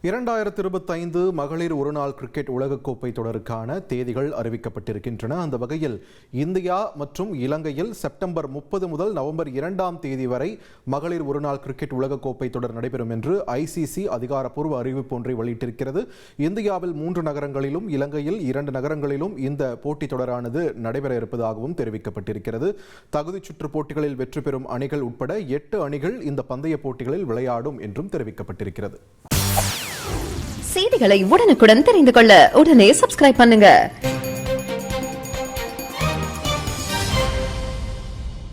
2025 மகளிர் ஒருநாள் கிரிக்கெட் உலகக்கோப்பை தொடருக்கான தேதிகள் அறிவிக்கப்பட்டிருக்கின்றன. அந்த வகையில் இந்தியா மற்றும் இலங்கையில் செப்டம்பர் 30 முதல் நவம்பர் 2ஆம் தேதி வரை மகளிர் ஒருநாள் கிரிக்கெட் உலகக்கோப்பை தொடர் நடைபெறும் என்று ஐசிசி அதிகாரப்பூர்வ அறிவிப்பு ஒன்றை வெளியிட்டிருக்கிறது. இந்தியாவில் 3 நகரங்களிலும் இலங்கையில் 2 நகரங்களிலும் இந்த போட்டித் தொடரானது நடைபெற இருப்பதாகவும் தெரிவிக்கப்பட்டிருக்கிறது. தகுதிச் சுற்று போட்டிகளில் வெற்றி பெறும் அணிகள் உட்பட 8 அணிகள் இந்த பந்தய போட்டிகளில் விளையாடும் என்றும் தெரிவிக்கப்பட்டிருக்கிறது. செய்திகளை உடனுக்குடன் தெரிந்து கொள்ள உடனே சப்ஸ்கிரைப் பண்ணுங்க.